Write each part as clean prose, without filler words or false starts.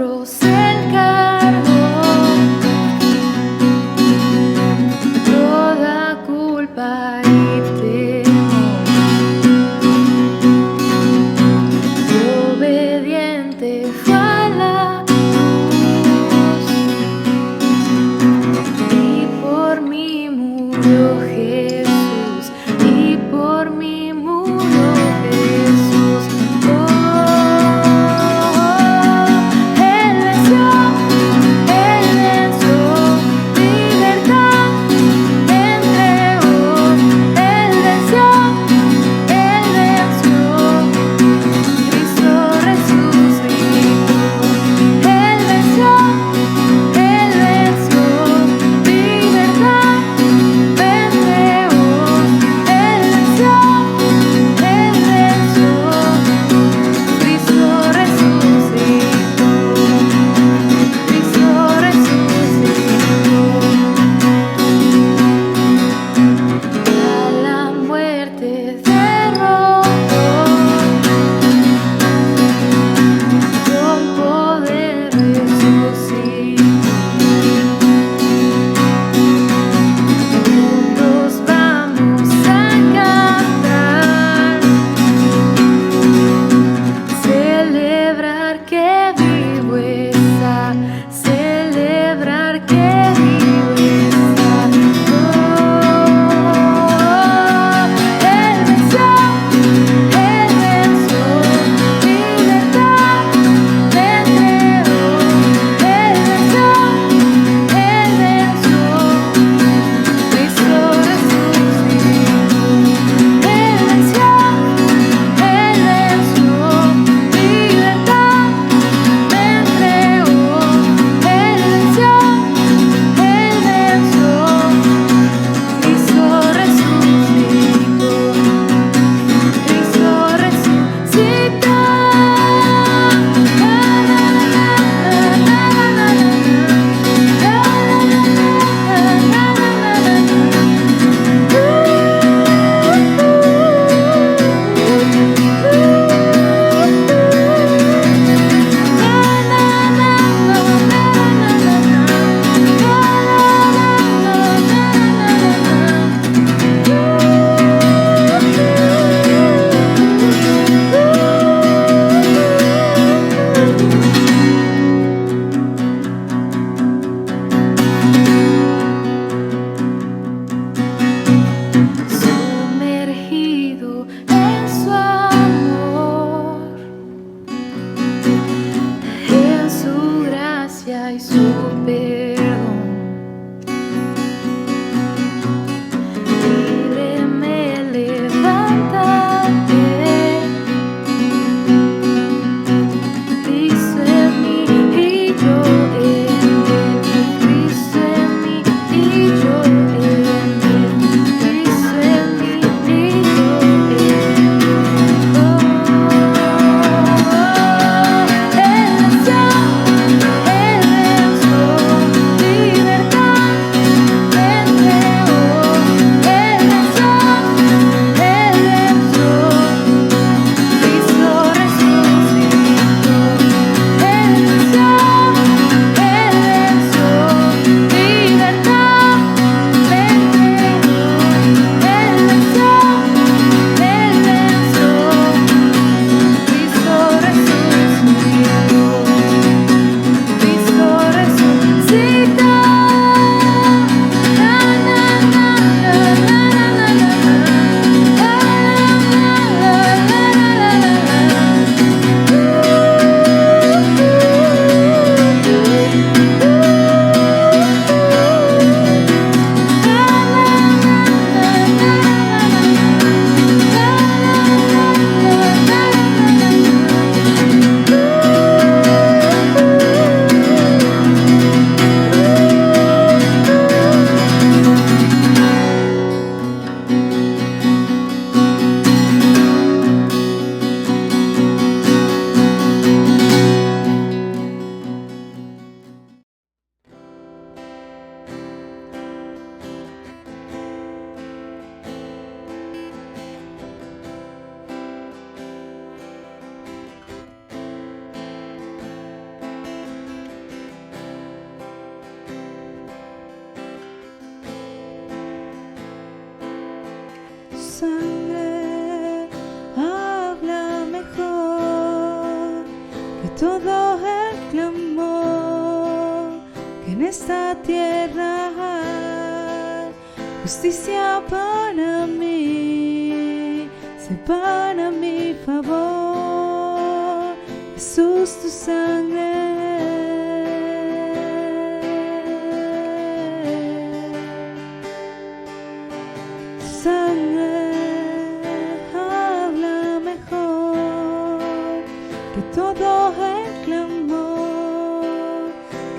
hombros el cargo, toda culpa y temor. Obediente fue a la cruz y por mí murió Jesús, y por mí murió Jesús. Oh, Él sangre habla mejor que todo el clamor que en esta tierra hay. Justicia para mí, sé para mi favor, Jesús, tu sangre. Sangre habla mejor que todo el clamor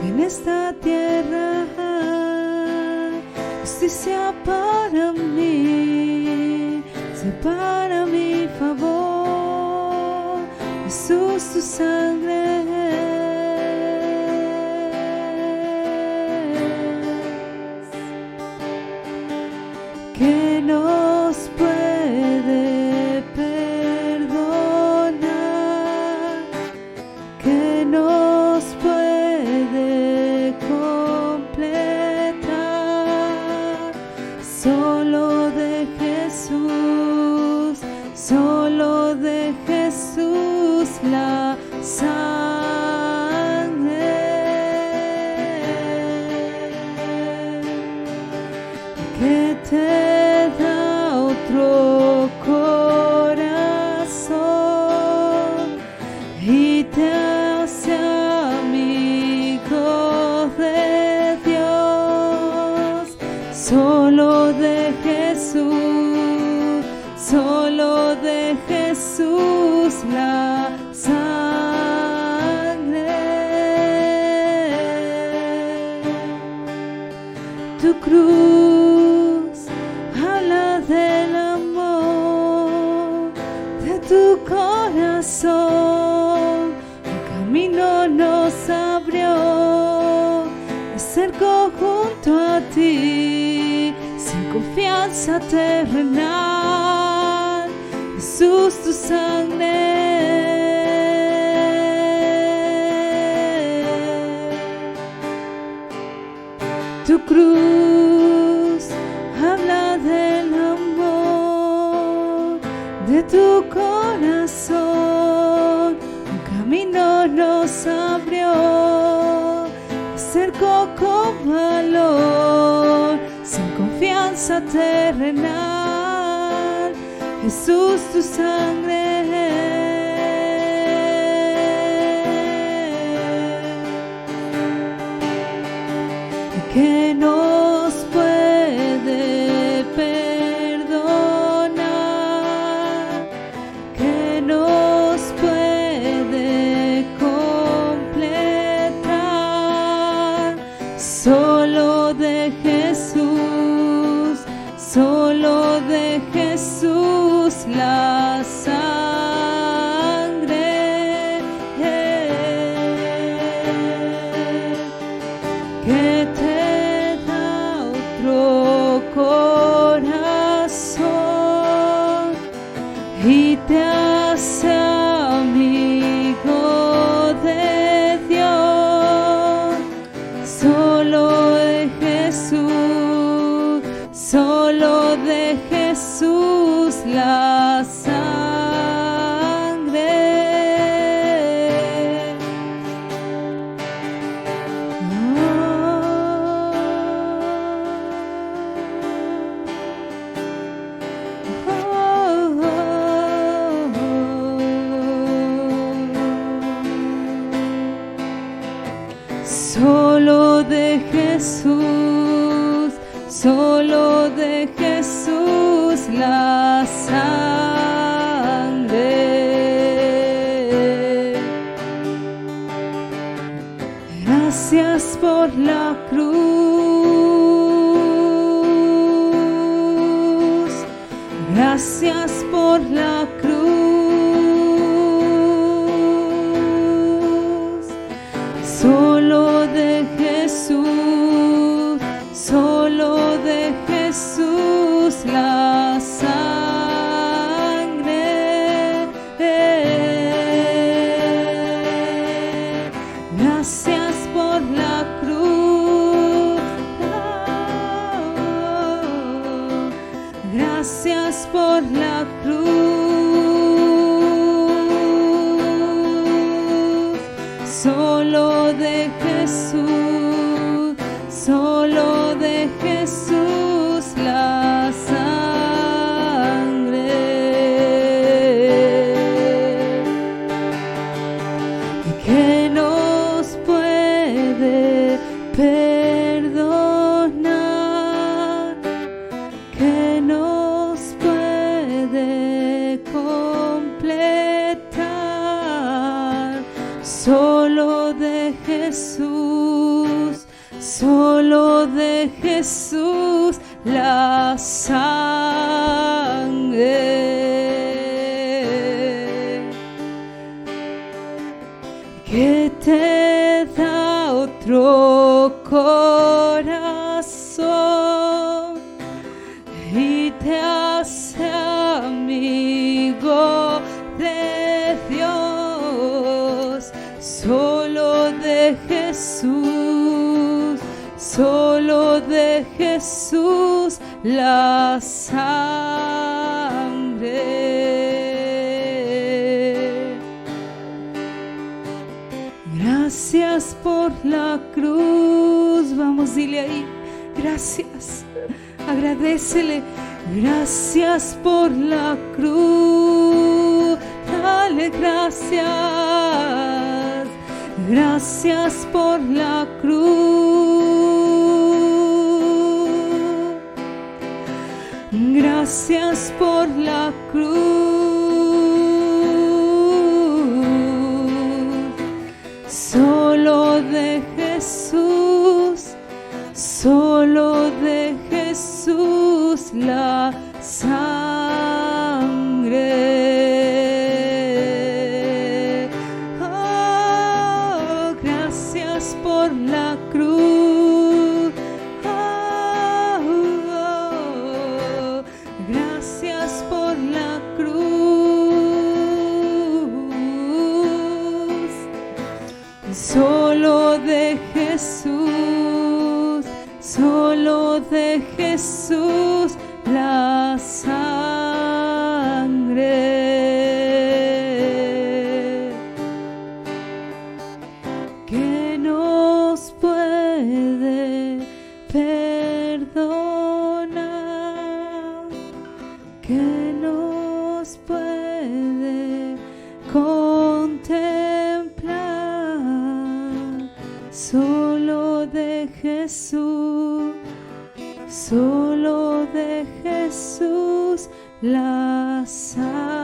que en esta tierra hay. Justicia para mí, sé para mi favor, Jesús, tu sangre. Que nos puede perdonar, que nos puede completar. Solo de Jesús, solo de Jesús la sangre. Que te da otro corazón y te hace amigo de Dios. Solo de Jesús, solo de Jesús la sangre. Tu cruz habla del amor de tu corazón. Un camino nos abrió, me acerco junto a ti, sin confianza terrenal. Jesús, tu sangre. Tu cruz habla del amor de tu corazón. Un camino nos abrió, me acerco con valor, sin confianza terrenal. Jesús, tu sangre. Que nos puede perdonar, que nos puede completar. Solo de Jesús, solo de Jesús la sangre. Que te corazón y te hace amigo de Dios. Solo de Jesús, solo de Jesús la sangre. Solo de Jesús, solo de Jesús la sangre. Gracias por la cruz, gracias por la cruz. Solo de Jesús, solo de Jesús la sangre. Gracias por la cruz, gracias por solo de Jesús, solo de Jesús la sangre. Que nos puede perdonar, que nos puede completar, solo de Jesús, solo de Jesús la sangre. Que te da otro corazón y te hace amigo de Dios, solo de Jesús, solo de Jesús la sangre. Gracias por la cruz, vamos, dile ahí, gracias, agradécele, gracias por la cruz, dale gracias, gracias por la cruz, gracias por la cruz. Solo de Jesús, solo de Jesús la sangre. Oh, gracias por la cruz. Oh, oh, gracias por la cruz. Solo de Jesús, solo de Jesús la sangre. Que nos puede perdonar, que nos puede contemplar, solo de Jesús, solo de Jesús la sangre.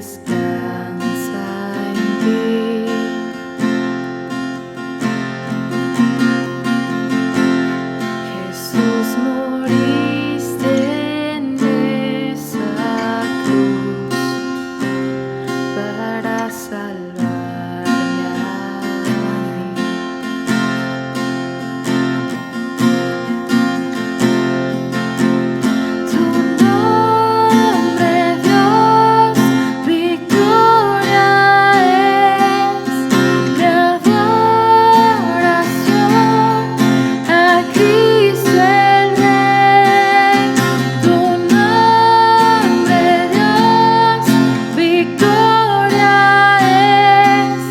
descansa en ti. Jesús, moriste en esa cruz para salvarme a mí. Tu nombre, Dios, victoria es mi adoración a Cristo el Rey. Tu nombre, Dios, victoria es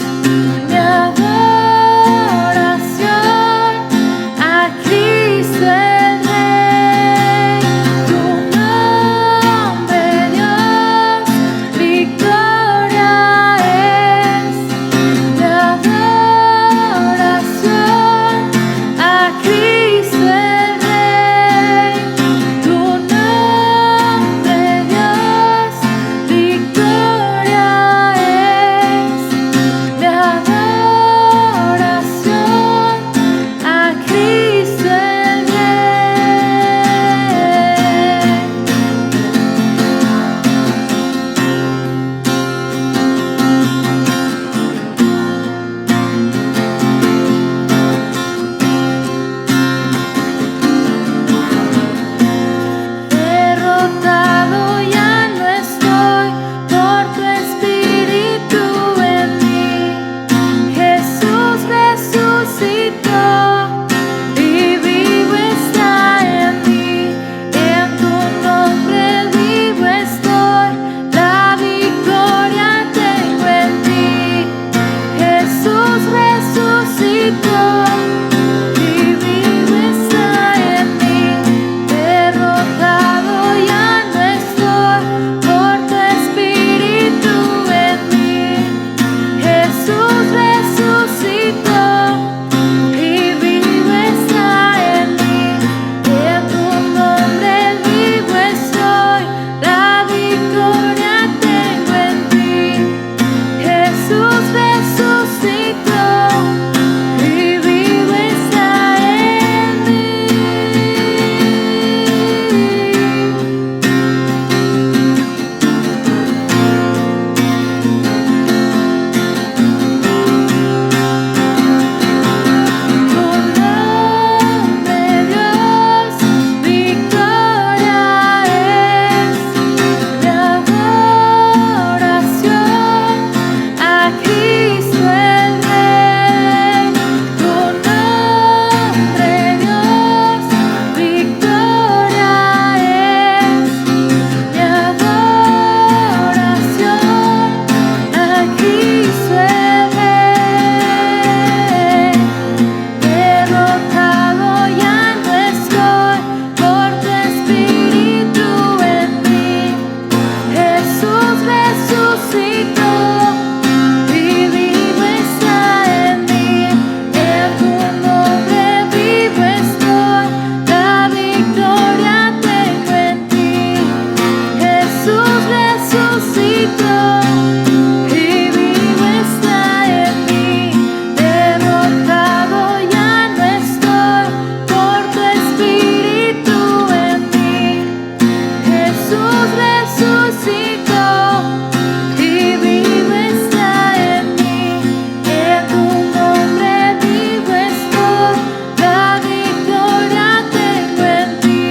mi adoración a Cristo el Rey. Tu nombre, Dios, victoria es mi adoración a Cristo el Rey. Tu nombre, Dios, victoria es mi adoración a Cristo el Derrotado ya no estoy por tu espíritu en mí. Jesús resucitó y vivo está en mí. En tu nombre vivo estoy, la victoria tengo en ti. Jesús resucitó y vivo está en mí. Derrotado ya no estoy por tu espíritu en mí. Jesús resucitó y vivo está en mí. En tu nombre vivo estoy, la victoria tengo en ti. Jesús resucitó y vivo está en mí. Tu nombre, Dios, victoria es mi adoración a Cristo el Rey. Tu nombre, Dios, victoria es mi adoración a Cristo el Rey. Derrotado ya no estoy por tu espíritu en mí. Jesús resucitó y vivo está en mí. En tu nombre vivo estoy, la victoria tengo en ti. Jesús resucitó y vivo está en mí. Derrotado ya no estoy por tu espíritu en mí. Jesús resucitó y vivo está en mí. En tu nombre vivo estoy, la victoria tengo en ti.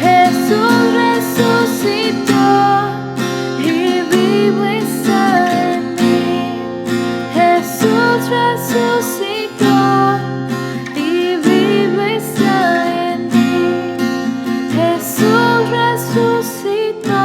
Jesús resucitó y vivo está en mí. Jesús resucitó y vivo está en mí. Jesús resucitó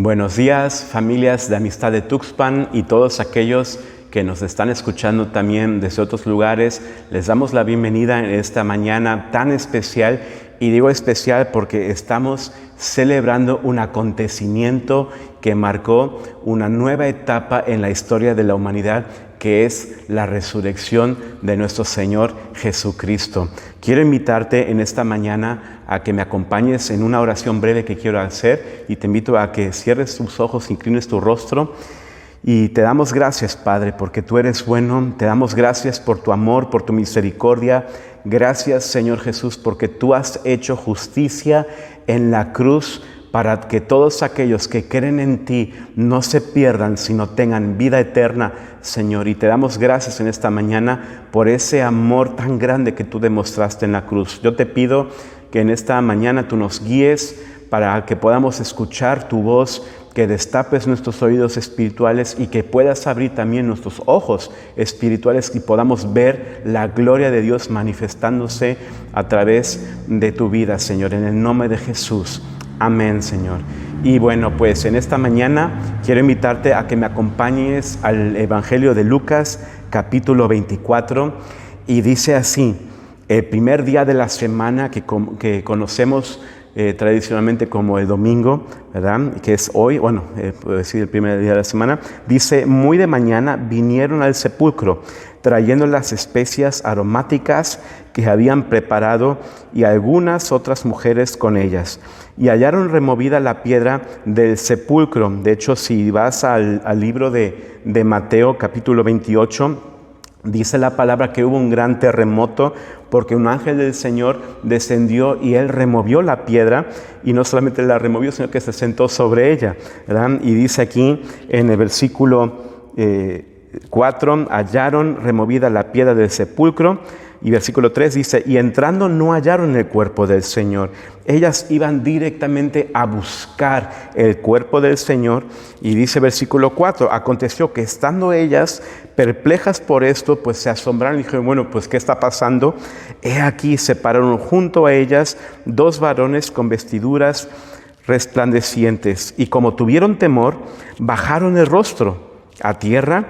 Buenos días, familias de Amistad de Tuxpan y todos aquellos que nos están escuchando también desde otros lugares. Les damos la bienvenida en esta mañana tan especial, y digo especial porque estamos celebrando un acontecimiento que marcó una nueva etapa en la historia de la humanidad, que es la resurrección de nuestro Señor Jesucristo. Quiero invitarte en esta mañana a que me acompañes en una oración breve que quiero hacer, y te invito a que cierres tus ojos, inclines tu rostro. Y te damos gracias, Padre, porque tú eres bueno. Te damos gracias por tu amor, por tu misericordia. Gracias, Señor Jesús, porque tú has hecho justicia en la cruz para que todos aquellos que creen en ti no se pierdan, sino tengan vida eterna, Señor. Y te damos gracias en esta mañana por ese amor tan grande que tú demostraste en la cruz. Yo te pido que en esta mañana tú nos guíes para que podamos escuchar tu voz, que destapes nuestros oídos espirituales y que puedas abrir también nuestros ojos espirituales y podamos ver la gloria de Dios manifestándose a través de tu vida, Señor, en el nombre de Jesús. Amén, Señor. Y bueno, pues en esta mañana quiero invitarte a que me acompañes al Evangelio de Lucas, capítulo 24, y dice así: el primer día de la semana que conocemos tradicionalmente como el domingo, ¿verdad? Que es hoy, puedo decir el primer día de la semana, dice: muy de mañana vinieron al sepulcro, trayendo las especias aromáticas que habían preparado y algunas otras mujeres con ellas. Y hallaron removida la piedra del sepulcro. De hecho, si vas al libro de Mateo, capítulo 28, dice la palabra que hubo un gran terremoto porque un ángel del Señor descendió y él removió la piedra, y no solamente la removió, sino que se sentó sobre ella, ¿verdad? Y dice aquí en el versículo 4, hallaron removida la piedra del sepulcro. Y versículo 3 dice: y entrando no hallaron el cuerpo del Señor. Ellas iban directamente a buscar el cuerpo del Señor. Y dice versículo 4, aconteció que estando ellas perplejas por esto, pues se asombraron y dijeron: bueno, pues ¿qué está pasando? He aquí se pararon junto a ellas dos varones con vestiduras resplandecientes, y como tuvieron temor, bajaron el rostro a tierra.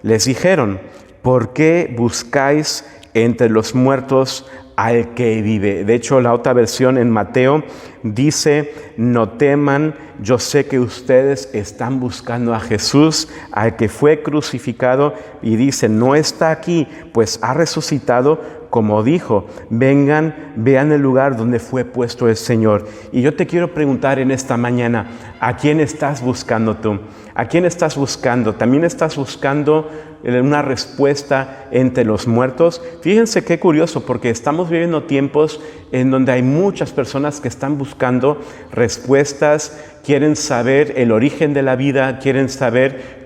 Les dijeron: ¿por qué buscáis entre los muertos al que vive? De hecho, la otra versión en Mateo dice: no teman, yo sé que ustedes están buscando a Jesús, al que fue crucificado, y dice: no está aquí, pues ha resucitado, como dijo. Vengan, vean el lugar donde fue puesto el Señor. Y yo te quiero preguntar en esta mañana: ¿a quién estás buscando tú? ¿A quién estás buscando? ¿También estás buscando una respuesta entre los muertos? Fíjense qué curioso, porque estamos viviendo tiempos en donde hay muchas personas que están buscando respuestas, quieren saber el origen de la vida, quieren saber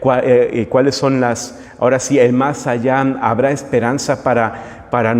cuáles son ahora sí, el más allá. ¿Habrá esperanza para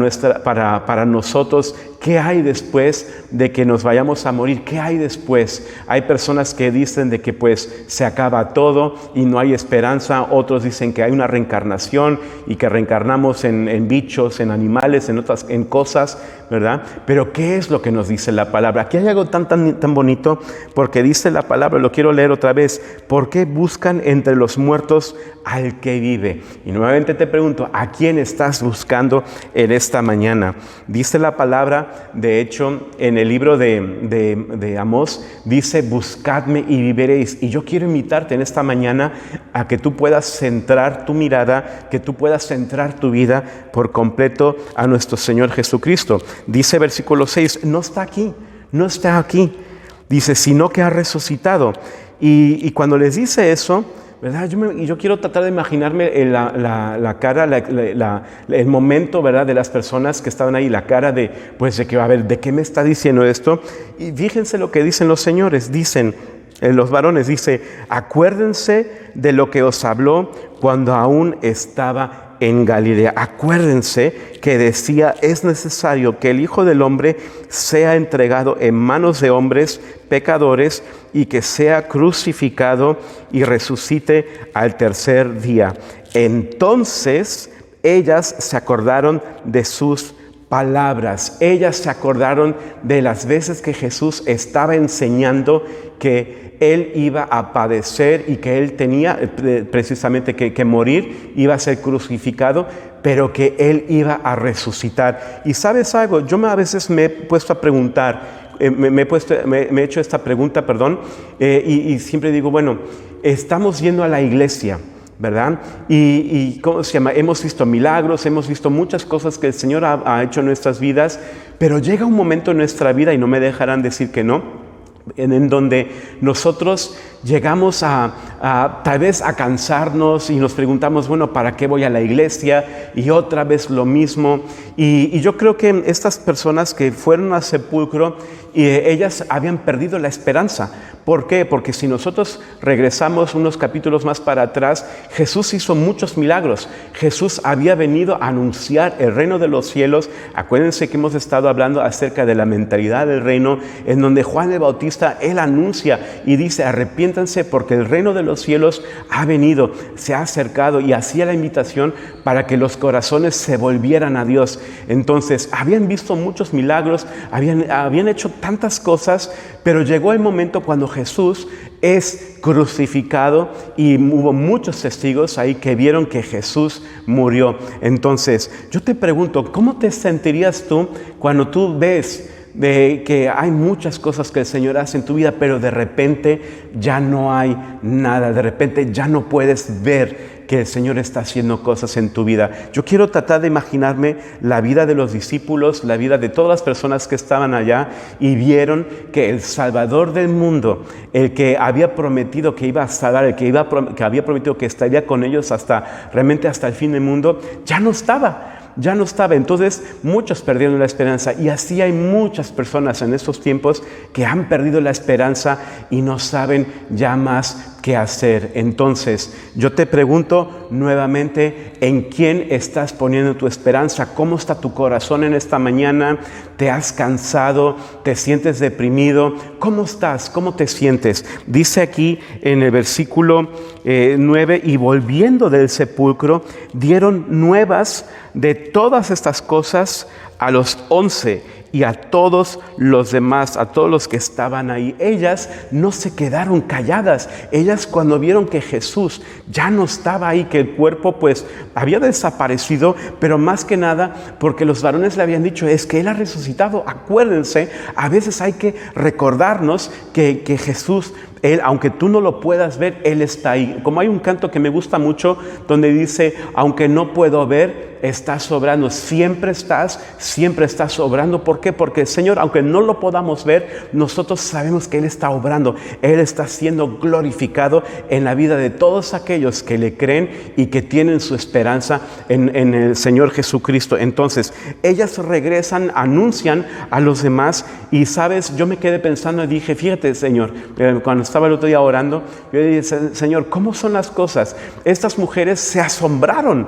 nosotros? ¿Qué hay después de que nos vayamos a morir? ¿Qué hay después? Hay personas que dicen de que pues se acaba todo y no hay esperanza. Otros dicen que hay una reencarnación y que reencarnamos en bichos, en animales, en cosas, ¿verdad? Pero ¿qué es lo que nos dice la palabra? Aquí hay algo tan bonito, porque dice la palabra, lo quiero leer otra vez: ¿por qué buscan entre los muertos al que vive? Y nuevamente te pregunto: ¿a quién estás buscando en esta mañana? Dice la palabra, de hecho, en el libro de Amós, dice: buscadme y viviréis. Y yo quiero invitarte en esta mañana a que tú puedas centrar tu mirada, que tú puedas centrar tu vida por completo a nuestro Señor Jesucristo. Dice versículo 6, no está aquí, no está aquí. Dice: sino que ha resucitado. Y cuando les dice eso, ¿verdad? Yo quiero tratar de imaginarme la cara, el momento, ¿verdad?, de las personas que estaban ahí, la cara de que, a ver, ¿de qué me está diciendo esto? Y fíjense lo que dicen los señores, dicen, los varones, dice: acuérdense de lo que os habló cuando aún estaba en Galilea. Acuérdense que decía: es necesario que el Hijo del Hombre sea entregado en manos de hombres pecadores y que sea crucificado y resucite al tercer día. Entonces ellas se acordaron de sus palabras. Ellas se acordaron de las veces que Jesús estaba enseñando que Él iba a padecer y que Él tenía precisamente que morir, iba a ser crucificado, pero que Él iba a resucitar. Y ¿sabes algo? Yo a veces me he puesto a preguntar, me he hecho esta pregunta, y siempre digo, bueno, estamos yendo a la iglesia, ¿verdad? Y ¿cómo se llama? Hemos visto milagros, hemos visto muchas cosas que el Señor ha hecho en nuestras vidas, pero llega un momento en nuestra vida, y no me dejarán decir que no, en donde nosotros llegamos tal vez a cansarnos y nos preguntamos, bueno, ¿para qué voy a la iglesia? Y otra vez lo mismo. Y yo creo que estas personas que fueron al sepulcro, ellas habían perdido la esperanza. ¿Por qué? Porque si nosotros regresamos unos capítulos más para atrás, Jesús hizo muchos milagros. Jesús había venido a anunciar el reino de los cielos. Acuérdense que hemos estado hablando acerca de la mentalidad del reino, en donde Juan el Bautista, él anuncia y dice, arrepiéntanse porque el reino de los cielos ha venido, se ha acercado, y hacía la invitación para que los corazones se volvieran a Dios. Entonces, habían visto muchos milagros, habían hecho tantas cosas, pero llegó el momento cuando Jesús es crucificado y hubo muchos testigos ahí que vieron que Jesús murió. Entonces, yo te pregunto, ¿cómo te sentirías tú cuando tú ves de que hay muchas cosas que el Señor hace en tu vida, pero de repente ya no hay nada, de repente ya no puedes ver que el Señor está haciendo cosas en tu vida? Yo quiero tratar de imaginarme la vida de los discípulos, la vida de todas las personas que estaban allá y vieron que el Salvador del mundo, el que había prometido que iba a salvar, el que había prometido que estaría con ellos realmente hasta el fin del mundo, ya no estaba. Entonces muchos perdieron la esperanza, y así hay muchas personas en estos tiempos que han perdido la esperanza y no saben ya más qué hacer. Entonces yo te pregunto nuevamente, ¿en quién estás poniendo tu esperanza? ¿Cómo está tu corazón en esta mañana? ¿Te has cansado? ¿Te sientes deprimido? ¿Cómo estás? ¿Cómo te sientes? Dice aquí en el versículo 9, y volviendo del sepulcro, dieron nuevas de todas estas cosas a los 11 y a todos los demás, a todos los que estaban ahí. Ellas no se quedaron calladas. Ellas, cuando vieron que Jesús ya no estaba ahí, que el cuerpo pues había desaparecido, pero más que nada porque los varones le habían dicho, es que Él ha resucitado. Acuérdense, a veces hay que recordarnos que Jesús, Él, aunque tú no lo puedas ver, Él está ahí. Como hay un canto que me gusta mucho donde dice, aunque no puedo ver, estás obrando. Siempre estás obrando. ¿Por qué? Porque el Señor, aunque no lo podamos ver, nosotros sabemos que Él está obrando. Él está siendo glorificado en la vida de todos aquellos que le creen y que tienen su esperanza en el Señor Jesucristo. Entonces, ellas regresan, anuncian a los demás, y sabes, yo me quedé pensando y dije, fíjate, Señor, cuando estaba el otro día orando, yo dije, Señor, ¿cómo son las cosas? Estas mujeres se asombraron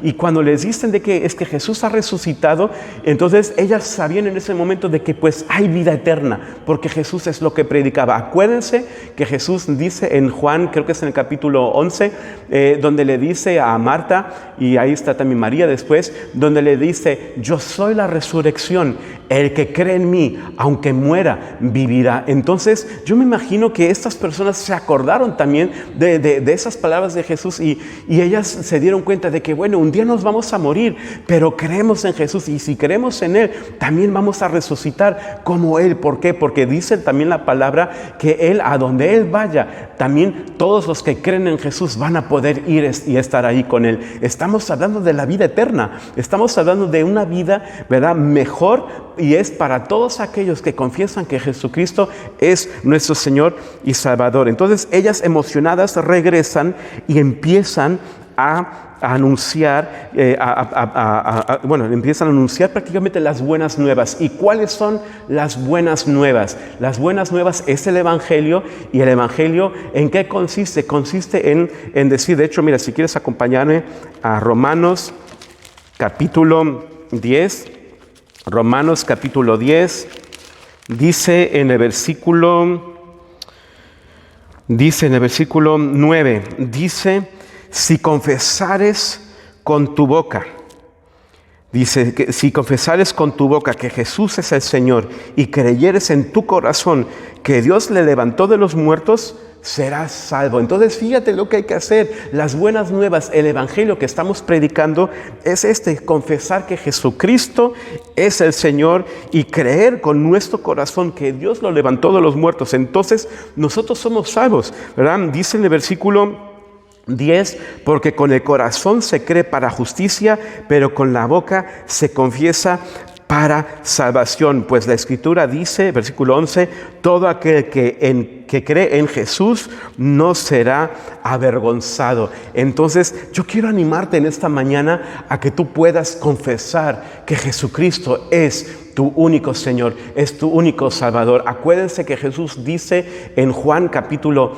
y cuando les dicen de que es que Jesús ha resucitado, entonces ellas sabían en ese momento de que pues hay vida eterna, porque Jesús es lo que predicaba. Acuérdense que Jesús dice en Juan, creo que es en el capítulo 11, donde le dice a Marta, y ahí está también María después, donde le dice, yo soy la resurrección, el que cree en mí, aunque muera, vivirá. Entonces yo me imagino que estas personas se acordaron también de esas palabras de Jesús, y ellas se dieron cuenta de que bueno, un día nos vamos a morir, pero creemos en Jesús, y si creemos en Él, también vamos a resucitar como Él. ¿Por qué? Porque dice también la palabra que Él, a donde Él vaya, también todos los que creen en Jesús van a poder ir y estar ahí con Él. Estamos hablando de la vida eterna, estamos hablando de una vida, ¿verdad?, mejor, y es para todos aquellos que confiesan que Jesucristo es nuestro Señor y Salvador. Entonces ellas, regresan y empiezan a anunciar, empiezan a anunciar prácticamente las buenas nuevas. ¿Y cuáles son las buenas nuevas? Las buenas nuevas es el Evangelio. ¿Y el Evangelio en qué consiste? Consiste en decir, de hecho, mira, si quieres acompañarme a Romanos capítulo 10. Romanos capítulo 10 dice en el versículo 9, dice, si confesares con tu boca Dice que si confesares con tu boca que Jesús es el Señor y creyeres en tu corazón que Dios le levantó de los muertos, serás salvo. Entonces fíjate lo que hay que hacer. Las buenas nuevas, el evangelio que estamos predicando es confesar que Jesucristo es el Señor y creer con nuestro corazón que Dios lo levantó de los muertos. Entonces nosotros somos salvos, ¿verdad? Dice en el versículo 10, porque con el corazón se cree para justicia, pero con la boca se confiesa para salvación. Pues la Escritura dice, versículo 11, todo aquel que cree en Jesús no será avergonzado. Entonces yo quiero animarte en esta mañana a que tú puedas confesar que Jesucristo es tu único Señor, es tu único Salvador. Acuérdense que Jesús dice en Juan capítulo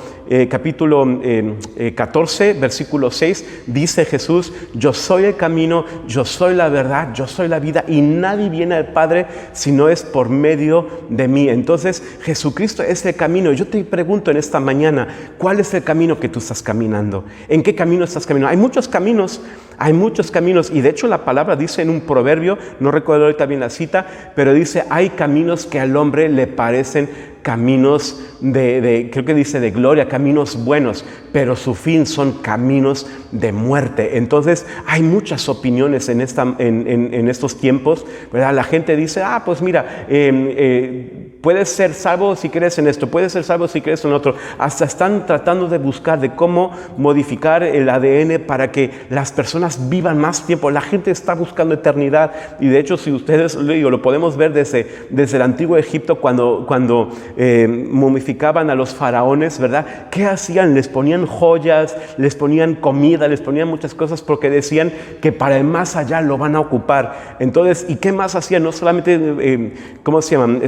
14, versículo 6, dice Jesús, yo soy el camino, yo soy la verdad, yo soy la vida y nadie viene al Padre si no es por medio de mí. Entonces Jesucristo es el camino. Yo te pregunto en esta mañana, ¿cuál es el camino que tú estás caminando? ¿En qué camino estás caminando? Hay muchos caminos y de hecho la palabra dice en un proverbio, no recuerdo ahorita bien la cita, pero dice, hay caminos que al hombre le parecen caminos creo que dice de gloria, caminos buenos, pero su fin son caminos de muerte. Entonces hay muchas opiniones en estos tiempos, ¿verdad? La gente dice, pues mira, puedes ser salvo si crees en esto, puedes ser salvo si crees en otro. Hasta están tratando de buscar de cómo modificar el ADN para que las personas vivan más tiempo. La gente está buscando eternidad y de hecho si ustedes lo podemos ver desde el antiguo Egipto cuando momificaban a los faraones, ¿verdad? ¿Qué hacían? Les ponían joyas, les ponían comida, les ponían muchas cosas porque decían que para el más allá lo van a ocupar. Entonces, ¿y qué más hacían? No solamente,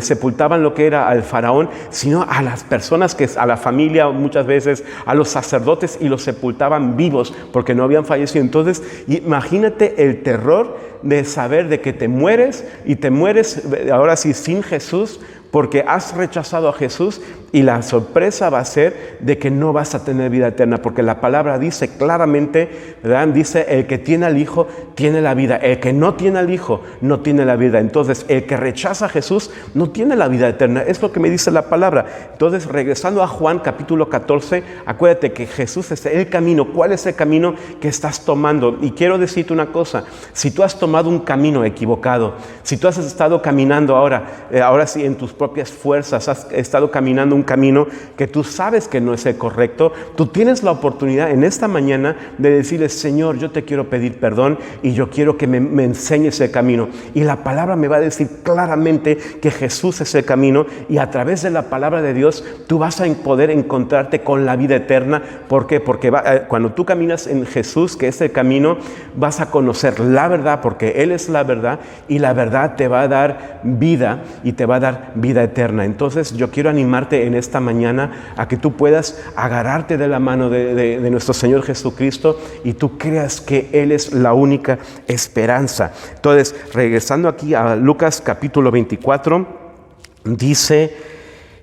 sepultaban lo que era al faraón, sino a las personas, a la familia muchas veces, a los sacerdotes y los sepultaban vivos porque no habían fallecido. Entonces, imagínate el terror de saber de que te mueres y te mueres ahora sí sin Jesús porque has rechazado a Jesús y la sorpresa va a ser de que no vas a tener vida eterna porque la palabra dice claramente, ¿verdad? Dice el que tiene al Hijo tiene la vida, el que no tiene al Hijo no tiene la vida. Entonces el que rechaza a Jesús no tiene la vida eterna, es lo que me dice la palabra. Entonces regresando a Juan capítulo 14, acuérdate que Jesús es el camino. ¿Cuál es el camino que estás tomando? Y quiero decirte una cosa, si tú has tomado un camino equivocado, si tú has estado caminando ahora sí en tus propias fuerzas, has estado caminando un camino que tú sabes que no es el correcto, tú tienes la oportunidad en esta mañana de decirle, Señor, yo te quiero pedir perdón y yo quiero que me enseñes el camino. Y la palabra me va a decir claramente que Jesús es el camino y a través de la palabra de Dios tú vas a poder encontrarte con la vida eterna. ¿Por qué? Porque cuando tú caminas en Jesús, que es el camino, vas a conocer la verdad porque Él es la verdad y la verdad te va a dar vida y te va a dar vida eterna. Entonces yo quiero animarte en esta mañana a que tú puedas agarrarte de la mano de nuestro Señor Jesucristo y tú creas que Él es la única esperanza. Entonces, regresando aquí a Lucas capítulo 24, dice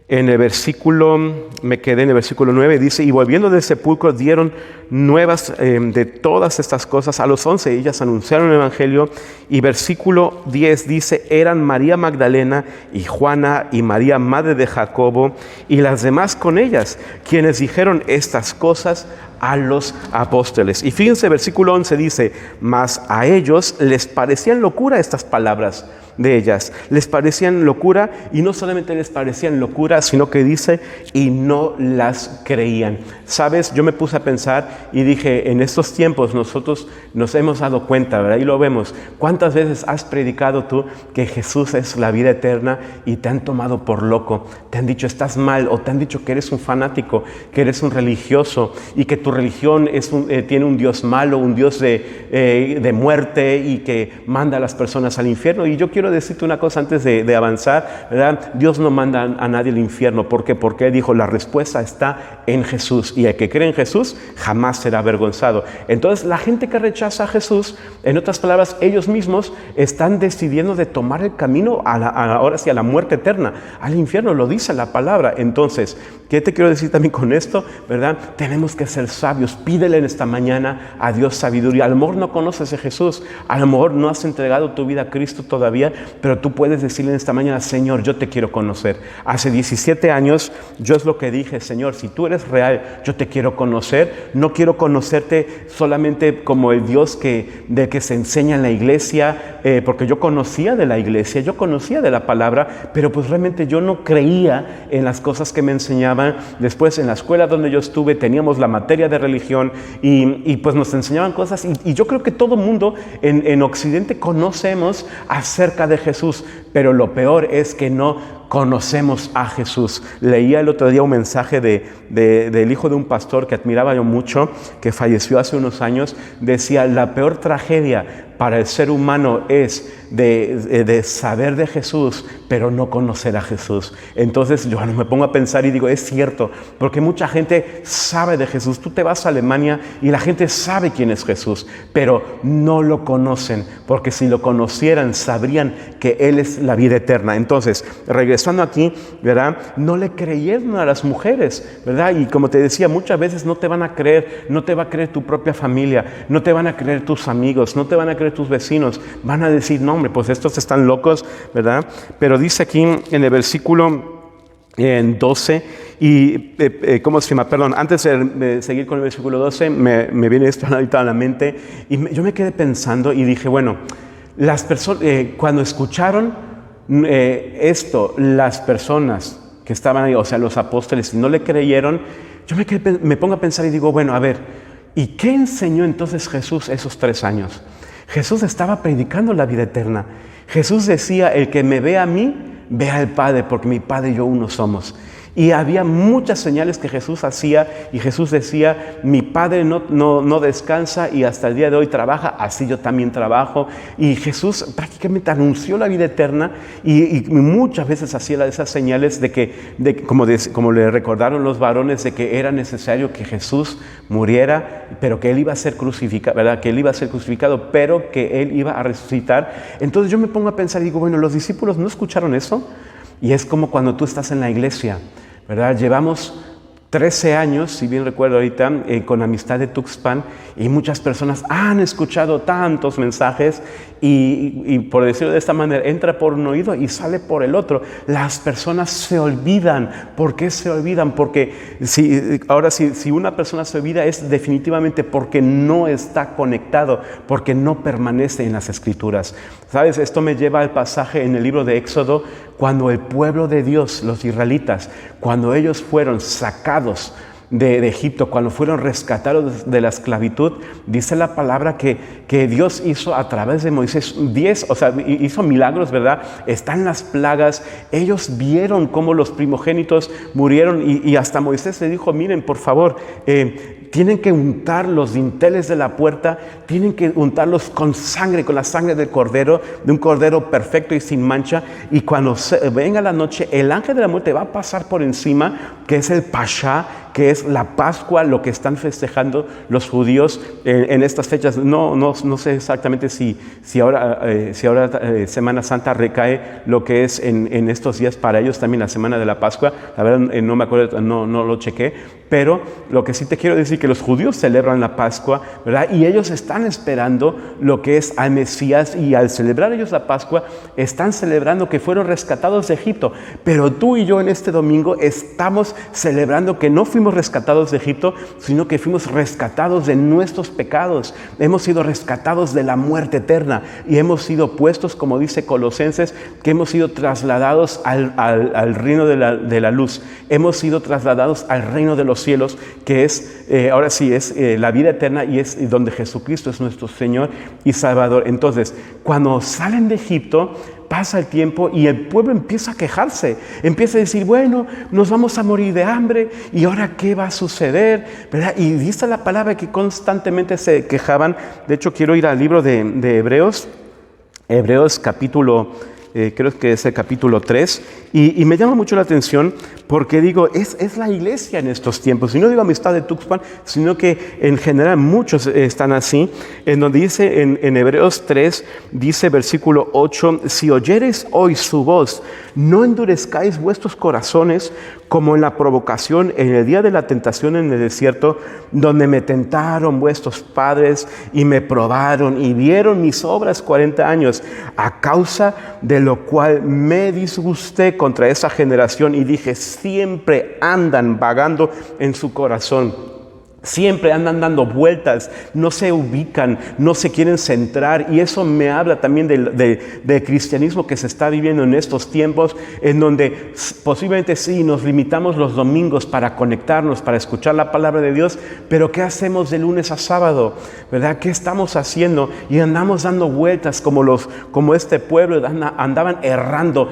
en el versículo, me quedé en el versículo 9, dice, y volviendo del sepulcro dieron nuevas de todas estas cosas a los 11, ellas anunciaron el evangelio. Y versículo 10 dice, eran María Magdalena y Juana y María madre de Jacobo y las demás con ellas, quienes dijeron estas cosas a los apóstoles. Y fíjense, versículo 11 dice, mas a ellos les parecían locura estas palabras de ellas, les parecían locura, y no solamente les parecían locura, sino que dice, y no las creían. Sabes, yo me puse a pensar y dije, en estos tiempos nosotros nos hemos dado cuenta, ¿verdad? Y lo vemos, ¿cuántas veces has predicado tú que Jesús es la vida eterna y te han tomado por loco? Te han dicho estás mal, o te han dicho que eres un fanático, que eres un religioso y que tu religión tiene un Dios malo, un Dios de muerte y que manda a las personas al infierno. Y yo quiero decirte una cosa antes de avanzar, ¿verdad? Dios no manda a nadie al infierno. ¿Por qué? Porque Él dijo, la respuesta está en Jesús, y el que cree en Jesús jamás será avergonzado. Entonces la gente que rechaza a Jesús, en otras palabras, ellos mismos están decidiendo de tomar el camino ahora sí a la muerte eterna, al infierno, lo dice la palabra. Entonces, ¿Qué te quiero decir también con esto? ¿Verdad? Tenemos que ser sabios. Pídele en esta mañana a Dios sabiduría. A lo mejor no conoces a Jesús, a lo mejor no has entregado tu vida a Cristo todavía, pero tú puedes decirle en esta mañana: Señor, yo te quiero conocer. Hace 17 años yo es lo que dije: Señor, si tú eres real, yo te quiero conocer. No quiero conocerte solamente como el Dios del que se enseña en la iglesia, porque yo conocía de la iglesia, yo conocía de la palabra, pero pues realmente yo no creía en las cosas que me enseñaban. Después en la escuela donde yo estuve teníamos la materia de religión y pues nos enseñaban cosas y yo creo que todo mundo en Occidente conocemos acerca de Jesús, pero lo peor es que no conocemos a Jesús. Leía el otro día un mensaje del hijo de un pastor que admiraba yo mucho, que falleció hace unos años. Decía: la peor tragedia para el ser humano es de saber de Jesús, pero no conocer a Jesús. Entonces yo me pongo a pensar y digo: es cierto, porque mucha gente sabe de Jesús. Tú te vas a Alemania y la gente sabe quién es Jesús, pero no lo conocen, porque si lo conocieran sabrían que Él es la vida eterna. Entonces, regresando aquí, ¿verdad? No le creyeron a las mujeres, ¿verdad? Y como te decía, muchas veces no te van a creer, no te va a creer tu propia familia, no te van a creer tus amigos, no te van a creer tus vecinos. Van a decir: no, hombre, pues estos están locos, ¿verdad? Pero dice aquí en el versículo 12, y ¿cómo se llama? Perdón, antes de seguir con el versículo 12, me viene esto ahorita a la mente, y yo me quedé pensando y dije: bueno, las personas, cuando escucharon esto, las personas que estaban ahí, o sea, los apóstoles, y no le creyeron, yo me pongo a pensar y digo: bueno, a ver, ¿y qué enseñó entonces Jesús esos 3 años? Jesús estaba predicando la vida eterna. Jesús decía: el que me ve a mí, ve al Padre, porque mi Padre y yo uno somos. Y había muchas señales que Jesús hacía, y Jesús decía: mi Padre no descansa y hasta el día de hoy trabaja, así yo también trabajo. Y Jesús prácticamente anunció la vida eterna, y muchas veces hacía esas señales como le recordaron los varones, de que era necesario que Jesús muriera, pero que Él iba a ser crucificado, ¿verdad? Que Él iba a ser crucificado, pero que Él iba a resucitar. Entonces yo me pongo a pensar y digo: bueno, los discípulos no escucharon eso. Y es como cuando tú estás en la iglesia, ¿verdad? Llevamos 13 años, si bien recuerdo ahorita, con Amistad de Tuxpan, y muchas personas han escuchado tantos mensajes y por decirlo de esta manera, entra por un oído y sale por el otro. Las personas se olvidan. ¿Por qué se olvidan? Porque si una persona se olvida, es definitivamente porque no está conectado, porque no permanece en las Escrituras. ¿Sabes? Esto me lleva al pasaje en el libro de Éxodo, cuando el pueblo de Dios, los israelitas, cuando ellos fueron sacados de Egipto, cuando fueron rescatados de la esclavitud, dice la palabra que Dios hizo a través de Moisés hizo milagros, ¿verdad? Están las plagas. Ellos vieron cómo los primogénitos murieron y hasta Moisés le dijo: miren, por favor, tienen que untar los dinteles de la puerta, tienen que untarlos con la sangre del cordero, de un cordero perfecto y sin mancha, y cuando venga la noche, el ángel de la muerte va a pasar por encima, que es el Pashá, que es la Pascua, lo que están festejando los judíos en estas fechas. No sé exactamente si ahora Semana Santa recae lo que es en estos días para ellos también la Semana de la Pascua. La verdad no me acuerdo, no lo chequé, pero lo que sí te quiero decir que los judíos celebran la Pascua, ¿verdad? Y ellos están esperando lo que es al Mesías, y al celebrar ellos la Pascua están celebrando que fueron rescatados de Egipto. Pero tú y yo en este domingo estamos celebrando que no fuimos rescatados de Egipto, sino que fuimos rescatados de nuestros pecados. Hemos sido rescatados de la muerte eterna y hemos sido puestos, como dice Colosenses, que hemos sido trasladados al reino de la luz. Hemos sido trasladados al reino de los cielos, que es, ahora sí, es la vida eterna, y es donde Jesucristo es nuestro Señor y Salvador. Entonces, cuando salen de Egipto, pasa el tiempo y el pueblo empieza a quejarse, empieza a decir: bueno, nos vamos a morir de hambre, ¿y ahora qué va a suceder? ¿Verdad? Y dice la palabra que constantemente se quejaban. De hecho, quiero ir al libro de Hebreos capítulo, creo que es el capítulo 3, y me llama mucho la atención porque digo, es la iglesia en estos tiempos, y no digo Amistad de Tuxpan, sino que en general muchos están así, en donde dice en Hebreos 3, dice versículo 8: si oyereis hoy su voz, no endurezcáis vuestros corazones como en la provocación en el día de la tentación en el desierto, donde me tentaron vuestros padres y me probaron y vieron mis obras 40 años, a causa de lo cual me disgusté contra esa generación y dije, siempre andan vagando en su corazón. Siempre andan dando vueltas, no se ubican, no se quieren centrar, y eso me habla también del cristianismo que se está viviendo en estos tiempos, en donde posiblemente sí nos limitamos los domingos para conectarnos, para escuchar la palabra de Dios, pero ¿qué hacemos de lunes a sábado? ¿Verdad? ¿Qué estamos haciendo? Y andamos dando vueltas como este pueblo, andaban errando,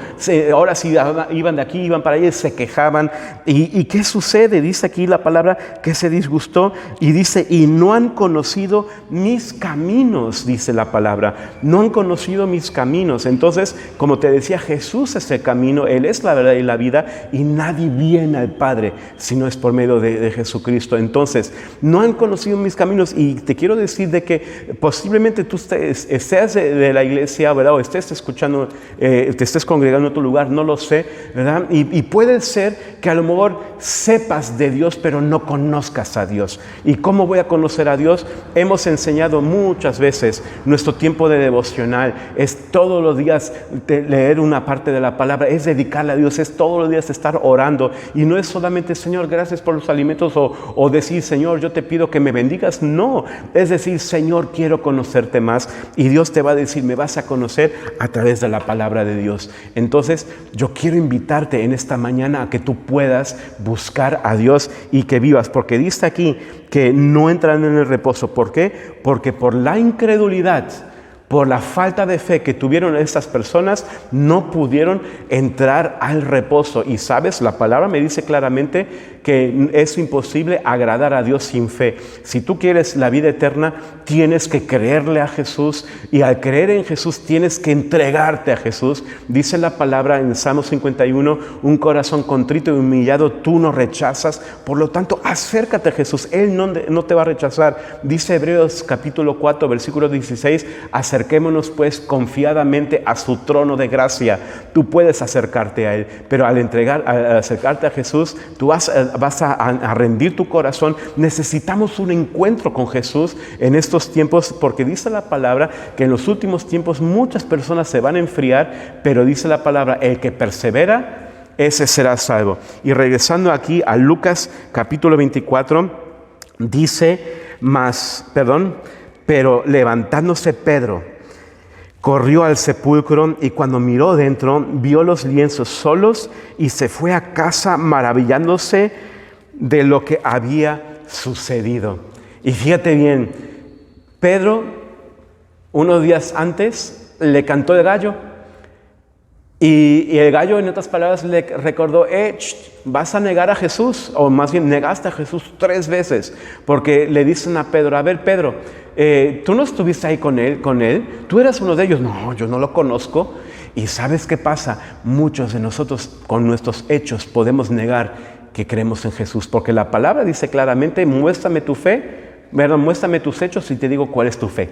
ahora sí iban de aquí, iban para allá y se quejaban. ¿Y qué sucede? Dice aquí la palabra que se disgustó. Y dice, y no han conocido mis caminos, dice la palabra, no han conocido mis caminos. Entonces, como te decía, Jesús es el camino, Él es la verdad y la vida, y nadie viene al Padre si no es por medio de Jesucristo. Entonces, no han conocido mis caminos, y te quiero decir de que posiblemente tú estés de la iglesia, ¿verdad? O estés escuchando, te estés congregando en otro lugar, no lo sé, ¿verdad? Y puede ser que a lo mejor sepas de Dios, pero no conozcas a Dios. ¿Y cómo voy a conocer a Dios? Hemos enseñado muchas veces, nuestro tiempo de devocional es todos los días leer una parte de la palabra, es dedicarle a Dios, es todos los días estar orando, y no es solamente, Señor, gracias por los alimentos, o decir, Señor, yo te pido que me bendigas. No, es decir, Señor, quiero conocerte más, y Dios te va a decir, me vas a conocer a través de la palabra de Dios. Entonces, yo quiero invitarte en esta mañana a que tú puedas buscar a Dios y que vivas, porque dice aquí que no entran en el reposo. ¿Por qué? Porque por la incredulidad, por la falta de fe que tuvieron estas personas, no pudieron entrar al reposo. Y sabes, la palabra me dice claramente que es imposible agradar a Dios sin fe. Si tú quieres la vida eterna, tienes que creerle a Jesús, y al creer en Jesús tienes que entregarte a Jesús. Dice la palabra en Salmo 51, un corazón contrito y humillado tú no rechazas, por lo tanto acércate a Jesús, Él no te va a rechazar. Dice Hebreos capítulo 4 versículo 16, acerquémonos pues confiadamente a su trono de gracia. Tú puedes acercarte a Él, pero al acercarte a Jesús, tú vas a rendir tu corazón. Necesitamos un encuentro con Jesús en estos tiempos, porque dice la palabra que en los últimos tiempos muchas personas se van a enfriar, pero dice la palabra, el que persevera, ese será salvo. Y regresando aquí a Lucas capítulo 24, dice pero levantándose Pedro, corrió al sepulcro, y cuando miró dentro, vio los lienzos solos, y se fue a casa maravillándose de lo que había sucedido. Y fíjate bien, Pedro, unos días antes, le cantó el gallo, y el gallo, en otras palabras, le recordó, vas a negar a Jesús, o más bien negaste a Jesús 3 veces, porque le dicen a Pedro, a ver, Pedro, tú no estuviste ahí con él, tú eras uno de ellos. No, yo no lo conozco. Y ¿sabes qué pasa? Muchos de nosotros con nuestros hechos podemos negar que creemos en Jesús, porque la palabra dice claramente, muéstrame tu fe, ¿verdad? Muéstrame tus hechos y te digo cuál es tu fe,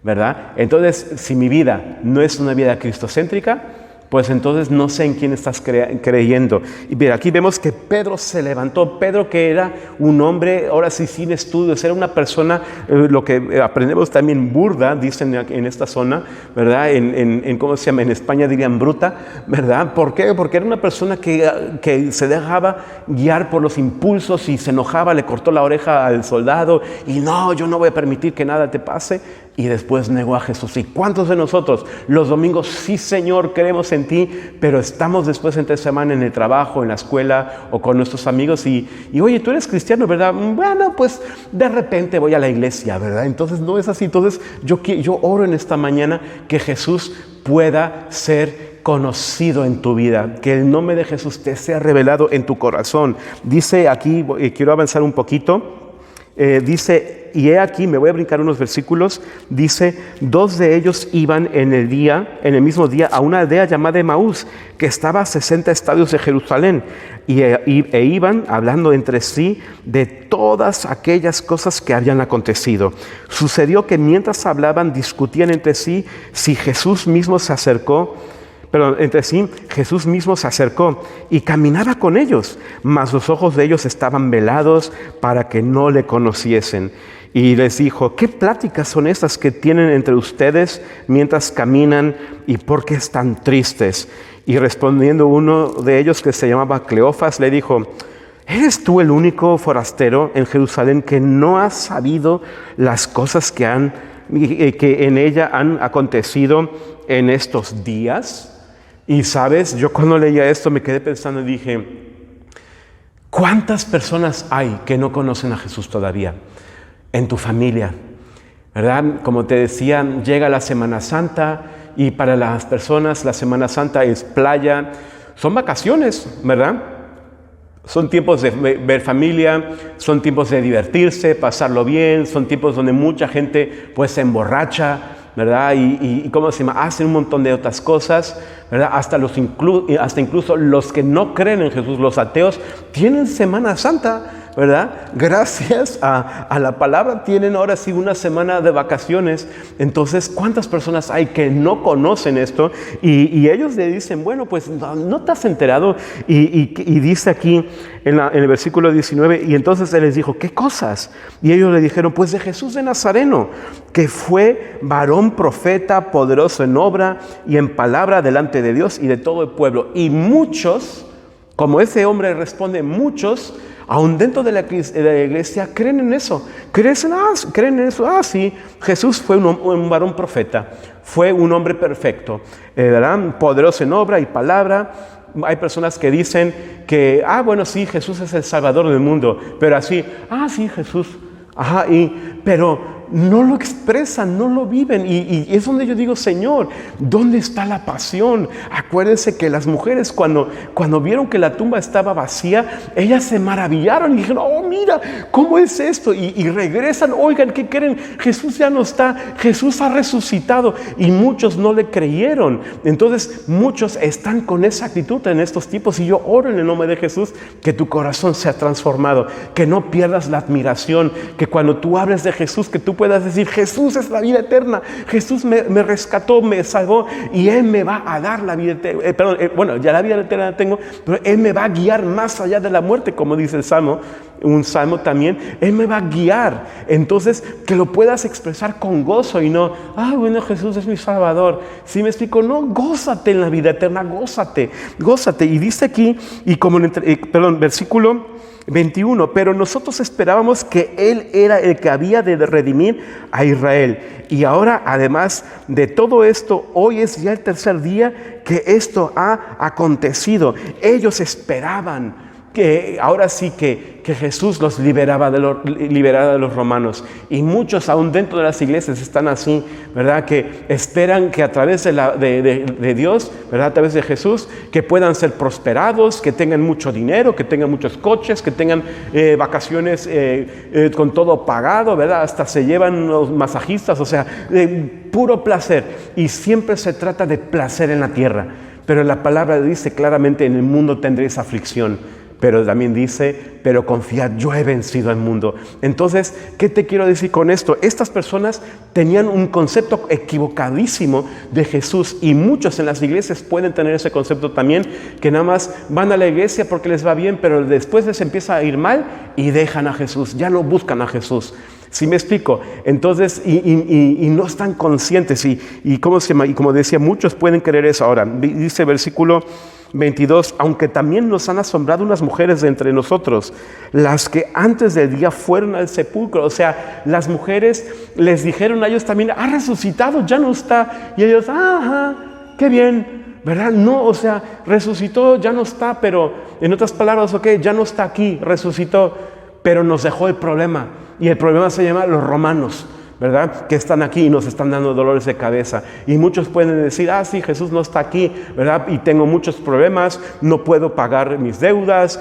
¿verdad? Entonces, si mi vida no es una vida cristocéntrica, pues entonces no sé en quién estás creyendo. Y mira, aquí vemos que Pedro se levantó. Pedro, que era un hombre, ahora sí, sin estudios, era una persona, lo que aprendemos también burda, dicen en esta zona, ¿verdad? ¿Cómo se llama? En España dirían bruta, ¿verdad? ¿Por qué? Porque era una persona que se dejaba guiar por los impulsos y se enojaba, le cortó la oreja al soldado y no, yo no voy a permitir que nada te pase. Y después negó a Jesús. ¿Y cuántos de nosotros los domingos, sí Señor, creemos en ti, pero estamos después entre semana en el trabajo, en la escuela o con nuestros amigos y oye, tú eres cristiano, ¿verdad? Bueno, pues de repente voy a la iglesia, ¿verdad? Entonces no es así. Entonces yo oro en esta mañana que Jesús pueda ser conocido en tu vida, que el nombre de Jesús te sea revelado en tu corazón. Dice aquí, quiero avanzar un poquito. Dice, y he aquí, me voy a brincar unos versículos, dice, 2 de ellos iban en el mismo día a una aldea llamada Emaús, que estaba a 60 estadios de Jerusalén, e iban hablando entre sí de todas aquellas cosas que habían acontecido. Sucedió que mientras hablaban, discutían entre sí si Jesús mismo se acercó, Jesús mismo se acercó y caminaba con ellos, mas los ojos de ellos estaban velados para que no le conociesen. Y les dijo: ¿qué pláticas son estas que tienen entre ustedes mientras caminan, y por qué están tristes? Y respondiendo uno de ellos, que se llamaba Cleofas, le dijo: ¿eres tú el único forastero en Jerusalén que no has sabido las cosas que en ella han acontecido en estos días? Y sabes, yo cuando leía esto me quedé pensando y dije: ¿cuántas personas hay que no conocen a Jesús todavía en tu familia? ¿Verdad? Como te decía, llega la Semana Santa y para las personas la Semana Santa es playa, son vacaciones, ¿verdad? Son tiempos de ver familia, son tiempos de divertirse, pasarlo bien, son tiempos donde mucha gente pues se emborracha, ¿verdad? Y ¿cómo se llama? Hacen un montón de otras cosas, ¿verdad? Hasta incluso los que no creen en Jesús, los ateos, tienen Semana Santa, ¿verdad? Gracias a la palabra tienen ahora sí una semana de vacaciones. Entonces, ¿cuántas personas hay que no conocen esto? Y ellos le dicen: bueno, pues no te has enterado. Y dice aquí en el versículo 19, y entonces él les dijo: ¿qué cosas? Y ellos le dijeron: pues de Jesús de Nazareno, que fue varón profeta, poderoso en obra y en palabra delante de Dios y de todo el pueblo. Y muchos, como ese hombre responde, muchos, aún dentro de la iglesia, creen en eso. Creen en eso. Sí, Jesús fue un varón profeta, fue un hombre perfecto, ¿verdad? Poderoso en obra y palabra. Hay personas que dicen que, bueno, sí, Jesús es el Salvador del mundo, pero así, sí, Jesús, pero no lo expresan, no lo viven, y es donde yo digo: Señor, ¿dónde está la pasión? Acuérdense que las mujeres cuando vieron que la tumba estaba vacía, ellas se maravillaron y dijeron: oh, mira, ¿cómo es esto? Y regresan: oigan, ¿qué creen? Jesús ya no está, Jesús ha resucitado, y muchos no le creyeron. Entonces muchos están con esa actitud en estos tiempos, y yo oro en el nombre de Jesús que tu corazón sea transformado, que no pierdas la admiración, que cuando tú hables de Jesús, que tú puedas decir: Jesús es la vida eterna, Jesús me rescató, me salvó, y Él me va a dar la vida eterna. Bueno, ya la vida eterna la tengo, pero Él me va a guiar más allá de la muerte, como dice el Salmo, un Salmo también. Él me va a guiar. Entonces, que lo puedas expresar con gozo y no: bueno, Jesús es mi Salvador. ¿Sí me explico? No, gózate en la vida eterna, gózate. Y dice aquí, versículo 21, pero nosotros esperábamos que Él era el que había de redimir a Israel. Y ahora, además de todo esto, hoy es ya el tercer día que esto ha acontecido. Ellos esperaban que ahora sí que Jesús los liberara de los romanos. Y muchos aún dentro de las iglesias están así, ¿verdad? Que esperan que a través de Dios, ¿verdad? A través de Jesús, que puedan ser prosperados, que tengan mucho dinero, que tengan muchos coches, que tengan vacaciones con todo pagado, ¿verdad? Hasta se llevan los masajistas, o sea, puro placer. Y siempre se trata de placer en la tierra. Pero la palabra dice claramente: en el mundo tendréis aflicción. Pero también dice: pero confiad, yo he vencido al mundo. Entonces, ¿qué te quiero decir con esto? Estas personas tenían un concepto equivocadísimo de Jesús, y muchos en las iglesias pueden tener ese concepto también, que nada más van a la iglesia porque les va bien, pero después les empieza a ir mal y dejan a Jesús, ya no buscan a Jesús. ¿Sí me explico? Entonces, y no están conscientes, y como decía, muchos pueden creer eso. Ahora, dice versículo 22, aunque también nos han asombrado unas mujeres de entre nosotros, las que antes del día fueron al sepulcro. O sea, las mujeres les dijeron a ellos también: ha resucitado, ya no está. Y ellos: qué bien, ¿verdad? No, o sea, resucitó, ya no está, pero en otras palabras, ya no está aquí, resucitó, pero nos dejó el problema. Y el problema se llama los romanos, ¿verdad? Que están aquí y nos están dando dolores de cabeza. Y muchos pueden decir: sí, Jesús no está aquí, ¿verdad? Y tengo muchos problemas, no puedo pagar mis deudas,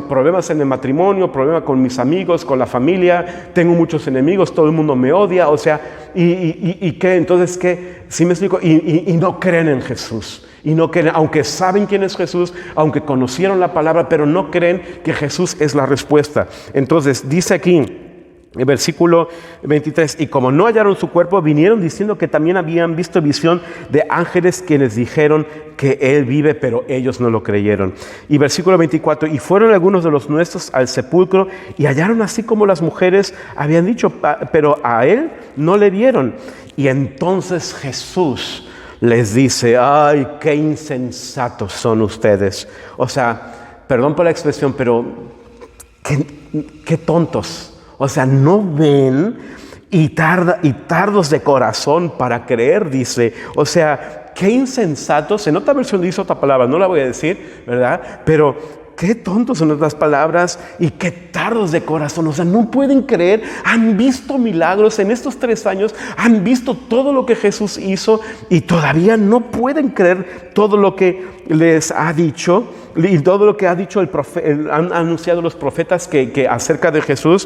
problemas en el matrimonio, problemas con mis amigos, con la familia, tengo muchos enemigos, todo el mundo me odia, o sea, ¿y qué? Entonces, ¿qué? ¿Sí me explico? Y no creen en Jesús. Y no creen, aunque saben quién es Jesús, aunque conocieron la palabra, pero no creen que Jesús es la respuesta. Entonces, dice aquí: El versículo 23, y como no hallaron su cuerpo, vinieron diciendo que también habían visto visión de ángeles quienes dijeron que él vive, pero ellos no lo creyeron. Y versículo 24, y fueron algunos de los nuestros al sepulcro y hallaron así como las mujeres habían dicho, pero a él no le vieron. Y entonces Jesús les dice, ay, qué insensatos son ustedes. O sea, perdón por la expresión, pero qué tontos. O sea, no ven y tardos de corazón para creer, dice. O sea, qué insensatos. En otra versión dice otra palabra, no la voy a decir, ¿verdad? Pero qué tontos son otras palabras y qué tardos de corazón. O sea, no pueden creer. Han visto milagros en estos 3 años. Han visto todo lo que Jesús hizo y todavía no pueden creer todo lo que les ha dicho y todo lo que ha dicho han anunciado los profetas que acerca de Jesús.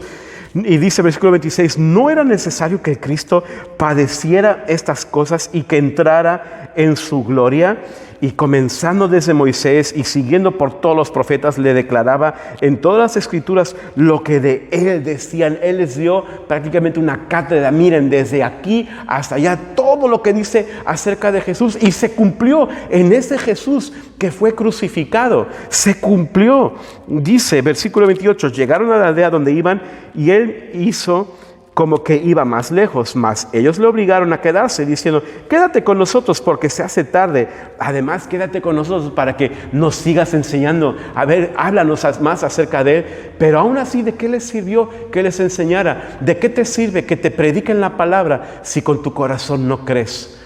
Y dice versículo 26, no era necesario que Cristo padeciera estas cosas y que entrara en su gloria. Y comenzando desde Moisés y siguiendo por todos los profetas, le declaraba en todas las escrituras lo que de él decían. Él les dio prácticamente una cátedra. Miren, desde aquí hasta allá, todo lo que dice acerca de Jesús. Y se cumplió en ese Jesús que fue crucificado. Se cumplió. Dice, versículo 28, llegaron a la aldea donde iban y él hizo como que iba más lejos, mas ellos le obligaron a quedarse, diciendo, quédate con nosotros porque se hace tarde. Además, quédate con nosotros para que nos sigas enseñando. A ver, háblanos más acerca de él. Pero aún así, ¿de qué les sirvió que les enseñara? ¿De qué te sirve que te prediquen la palabra si con tu corazón no crees?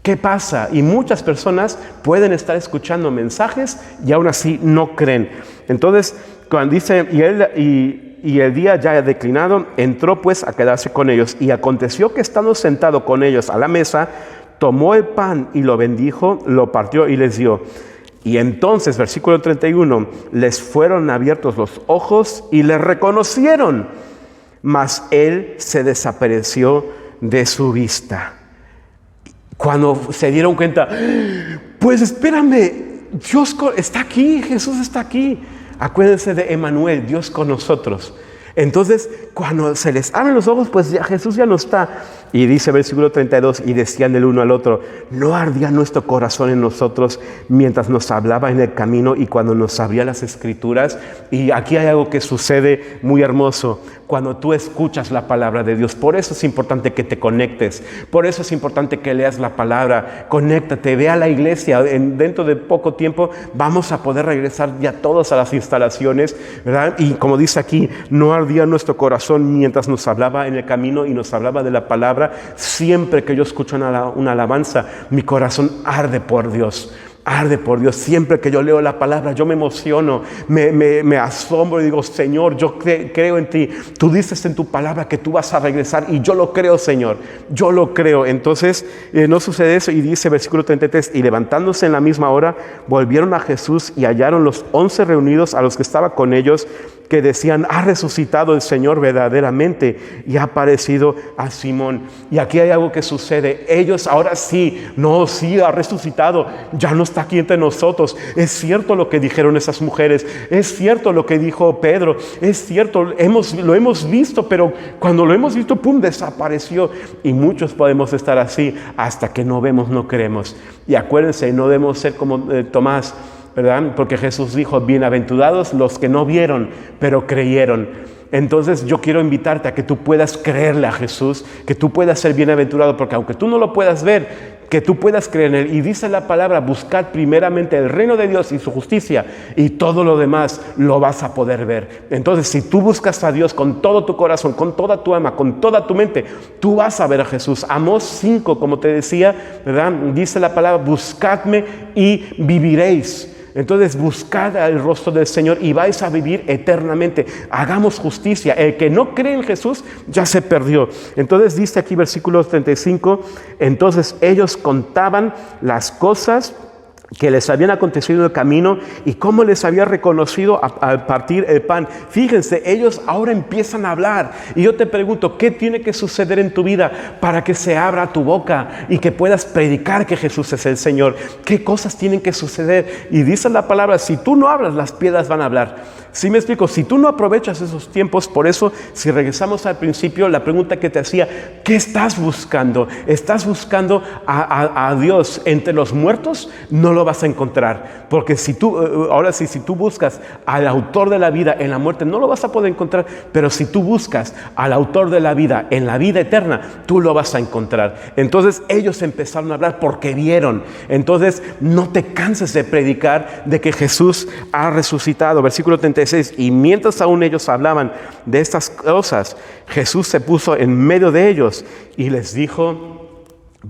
¿Qué pasa? Y muchas personas pueden estar escuchando mensajes y aún así no creen. Entonces, cuando dice, y el día ya declinado, entró pues a quedarse con ellos. Y aconteció que estando sentado con ellos a la mesa, tomó el pan y lo bendijo, lo partió y les dio. Y entonces, versículo 31, les fueron abiertos los ojos y le reconocieron, mas él se desapareció de su vista. Cuando se dieron cuenta, pues espérame, Dios está aquí, Jesús está aquí. Acuérdense de Emmanuel, Dios con nosotros. Entonces, cuando se les abren los ojos, pues ya Jesús ya no está. Y dice versículo 32, y decían el uno al otro, ¿no ardía nuestro corazón en nosotros mientras nos hablaba en el camino y cuando nos abría las escrituras? Y aquí hay algo que sucede muy hermoso cuando tú escuchas la palabra de Dios. Por eso es importante que te conectes, por eso es importante que leas la palabra. Conéctate, ve a la iglesia. Dentro de poco tiempo vamos a poder regresar ya todos a las instalaciones, ¿verdad? Y como dice aquí, no ardía nuestro corazón mientras nos hablaba en el camino y nos hablaba de la palabra. Siempre que yo escucho una alabanza, mi corazón arde por Dios. Arde por Dios. Siempre que yo leo la palabra, yo me emociono, me asombro y digo, Señor, yo creo en ti. Tú dices en tu palabra que tú vas a regresar y yo lo creo, Señor. Yo lo creo. Entonces, no sucede eso. Y dice versículo 33, y levantándose en la misma hora, volvieron a Jesús y hallaron los 11 reunidos a los que estaba con ellos, que decían, ha resucitado el Señor verdaderamente y ha aparecido a Simón. Y aquí hay algo que sucede. Ellos ahora sí ha resucitado, ya no está aquí entre nosotros. Es cierto lo que dijeron esas mujeres, es cierto lo que dijo Pedro, es cierto, lo hemos visto, pero cuando lo hemos visto, ¡pum!, desapareció. Y muchos podemos estar así, hasta que no vemos, no creemos. Y acuérdense, no debemos ser como Tomás, ¿verdad? Porque Jesús dijo, bienaventurados los que no vieron, pero creyeron. Entonces yo quiero invitarte a que tú puedas creerle a Jesús, que tú puedas ser bienaventurado, porque aunque tú no lo puedas ver, que tú puedas creer en Él. Y dice la palabra, buscad primeramente el reino de Dios y su justicia, y todo lo demás lo vas a poder ver. Entonces, si tú buscas a Dios con todo tu corazón, con toda tu alma, con toda tu mente, tú vas a ver a Jesús. Amós 5, como te decía, ¿verdad? Dice la palabra, buscadme y viviréis. Entonces buscad el rostro del Señor y vais a vivir eternamente. Hagamos justicia. El que no cree en Jesús ya se perdió. Entonces dice aquí versículo 35, entonces ellos contaban las cosas que les habían acontecido en el camino y cómo les había reconocido al partir el pan. Fíjense, ellos ahora empiezan a hablar. Y yo te pregunto, ¿qué tiene que suceder en tu vida para que se abra tu boca y que puedas predicar que Jesús es el Señor? ¿Qué cosas tienen que suceder? Y dice la palabra, si tú no hablas, las piedras van a hablar. ¿Sí me explico? Si tú no aprovechas esos tiempos, por eso, si regresamos al principio, la pregunta que te hacía, ¿qué estás buscando? ¿Estás buscando a Dios entre los muertos? No lo vas a encontrar, porque si tú buscas al autor de la vida en la muerte, no lo vas a poder encontrar, pero si tú buscas al autor de la vida en la vida eterna, tú lo vas a encontrar. Entonces ellos empezaron a hablar porque vieron. Entonces no te canses de predicar de que Jesús ha resucitado. Versículo 36, y mientras aún ellos hablaban de estas cosas, Jesús se puso en medio de ellos y les dijo,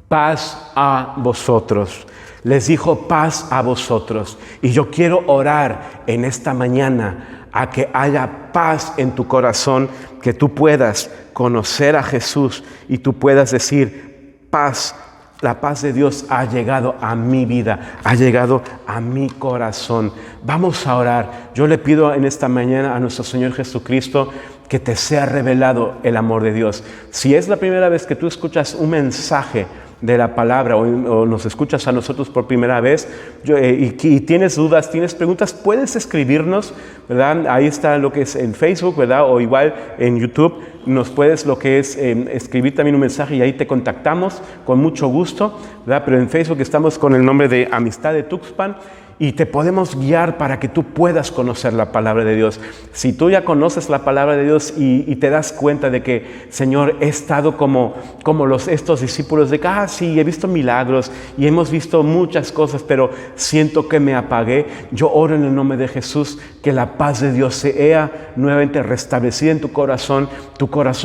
paz a vosotros. Les dijo, paz a vosotros. Y yo quiero orar en esta mañana a que haya paz en tu corazón, que tú puedas conocer a Jesús y tú puedas decir, paz. La paz de Dios ha llegado a mi vida, ha llegado a mi corazón. Vamos a orar. Yo le pido en esta mañana a nuestro Señor Jesucristo que te sea revelado el amor de Dios. Si es la primera vez que tú escuchas un mensaje de la palabra o nos escuchas a nosotros por primera vez y tienes dudas, tienes preguntas, puedes escribirnos, ¿verdad? Ahí está lo que es en Facebook, ¿verdad? O igual en YouTube nos puedes escribir también un mensaje y ahí te contactamos con mucho gusto, ¿verdad? Pero en Facebook estamos con el nombre de Amistad de Tuxpan. Y te podemos guiar para que tú puedas conocer la palabra de Dios. Si tú ya conoces la palabra de Dios y te das cuenta de que, Señor, he estado como estos discípulos de que, sí, he visto milagros y hemos visto muchas cosas, pero siento que me apagué. Yo oro en el nombre de Jesús que la paz de Dios sea nuevamente restablecida en tu corazón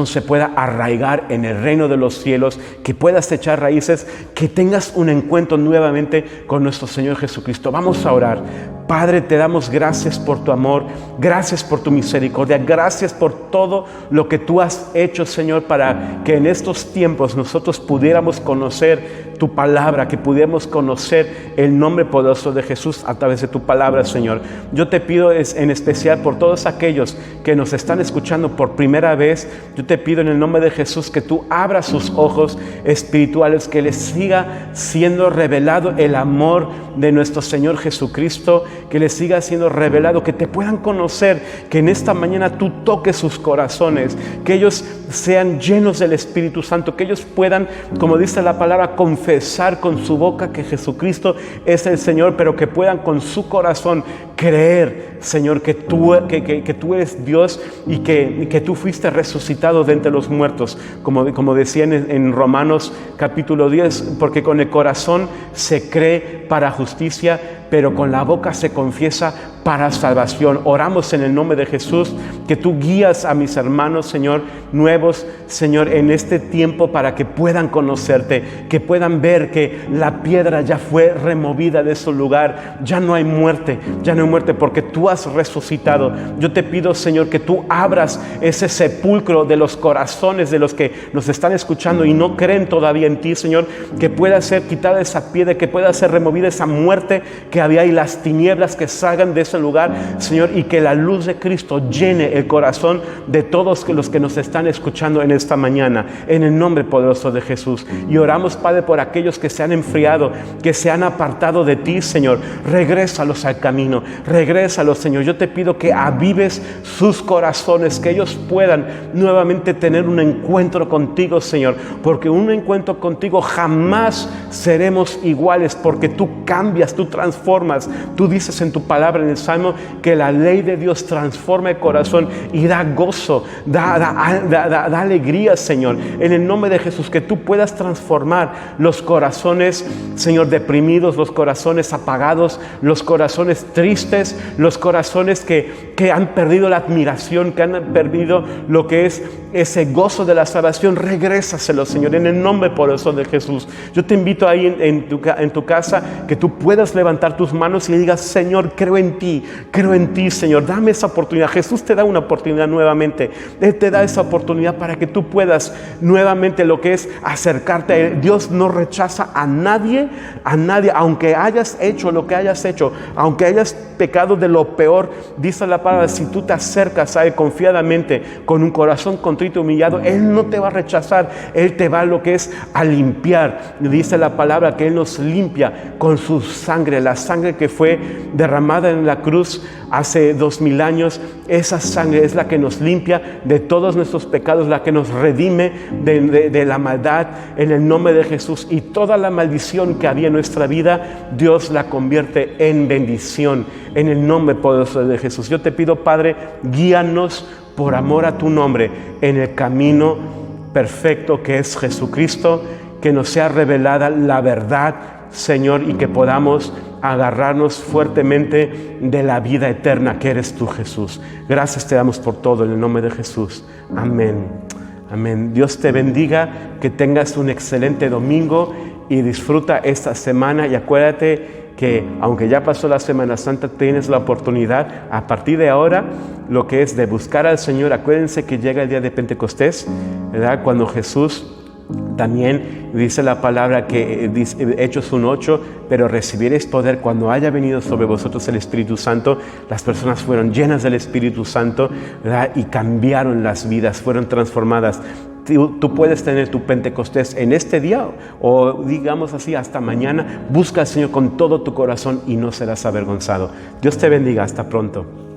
se pueda arraigar en el reino de los cielos, que puedas echar raíces, que tengas un encuentro nuevamente con nuestro Señor Jesucristo. Vamos a orar. Padre, te damos gracias por tu amor, gracias por tu misericordia, gracias por todo lo que tú has hecho, Señor, para que en estos tiempos nosotros pudiéramos conocer tu palabra, que pudiéramos conocer el nombre poderoso de Jesús a través de tu palabra, Señor. Yo te pido en especial por todos aquellos que nos están escuchando por primera vez, yo te pido en el nombre de Jesús que tú abras sus ojos espirituales, que les siga siendo revelado el amor de nuestro Señor Jesucristo, que les siga siendo revelado, que te puedan conocer, que en esta mañana tú toques sus corazones, que ellos sean llenos del Espíritu Santo, que ellos puedan, como dice la palabra, confesar con su boca que Jesucristo es el Señor, pero que puedan con su corazón creer, Señor, que tú eres Dios y que tú fuiste resucitado de entre los muertos, como decían en Romanos capítulo 10, porque con el corazón se cree para justicia, pero con la boca se confiesa para salvación. Oramos en el nombre de Jesús, que tú guías a mis hermanos, Señor, nuevos, Señor, en este tiempo para que puedan conocerte, que puedan ver que la piedra ya fue removida de su lugar, ya no hay muerte, porque tú has resucitado. Yo te pido, Señor, que tú abras ese sepulcro de los corazones de los que nos están escuchando y no creen todavía en ti, Señor, que pueda ser quitada esa piedra, que pueda ser removida esa muerte que había y las tinieblas que salgan de ese lugar, Señor, y que la luz de Cristo llene el corazón de todos los que nos están escuchando en esta mañana, en el nombre poderoso de Jesús. Y oramos, Padre, por aquellos que se han enfriado, que se han apartado de ti, Señor. Regrésalos al camino, regrésalos, Señor. Yo te pido que avives sus corazones, que ellos puedan nuevamente tener un encuentro contigo, Señor, porque un encuentro contigo jamás seremos iguales, porque tú cambias, tú transformas. Tú dices en tu palabra en el Salmo que la ley de Dios transforma el corazón y da gozo, da alegría, Señor. En el nombre de Jesús, que tú puedas transformar los corazones, Señor, deprimidos, los corazones apagados, los corazones tristes, los corazones que han perdido la admiración, que han perdido lo que es ese gozo de la salvación. Regrésaselo, Señor, en el nombre poderoso de Jesús. Yo te invito ahí en tu casa, que tú puedas levantar tus manos y le digas: Señor, creo en ti, Señor, dame esa oportunidad. Jesús te da una oportunidad nuevamente. Él te da esa oportunidad para que tú puedas nuevamente lo que es acercarte a Él. Dios no rechaza a nadie, aunque hayas hecho lo que hayas hecho, aunque hayas pecado de lo peor. Dice la palabra: si tú te acercas a Él confiadamente, con un corazón contrito y humillado, Él no te va a rechazar. Él te va lo que es a limpiar. Dice la palabra que Él nos limpia con su sangre, la sangre que fue derramada en la cruz hace 2000 años. Esa sangre es la que nos limpia de todos nuestros pecados, la que nos redime de la maldad, en el nombre de Jesús. Y toda la maldición que había en nuestra vida, Dios la convierte en bendición, en el nombre poderoso de Jesús. Yo te pido, Padre, guíanos por amor a tu nombre en el camino perfecto que es Jesucristo, que nos sea revelada la verdad, Señor, y que podamos agarrarnos fuertemente de la vida eterna que eres tú, Jesús. Gracias te damos por todo en el nombre de Jesús. Amén. Amén. Dios te bendiga, que tengas un excelente domingo y disfruta esta semana. Y acuérdate que aunque ya pasó la Semana Santa, tienes la oportunidad a partir de ahora lo que es de buscar al Señor. Acuérdense que llega el día de Pentecostés, ¿verdad? Cuando Jesús también dice la palabra que dice, Hechos 1:8, pero recibiréis poder cuando haya venido sobre vosotros el Espíritu Santo. Las personas fueron llenas del Espíritu Santo, ¿verdad? Y cambiaron las vidas, fueron transformadas. Tú puedes tener tu Pentecostés en este día o digamos así hasta mañana. Busca al Señor con todo tu corazón y no serás avergonzado. Dios te bendiga. Hasta pronto.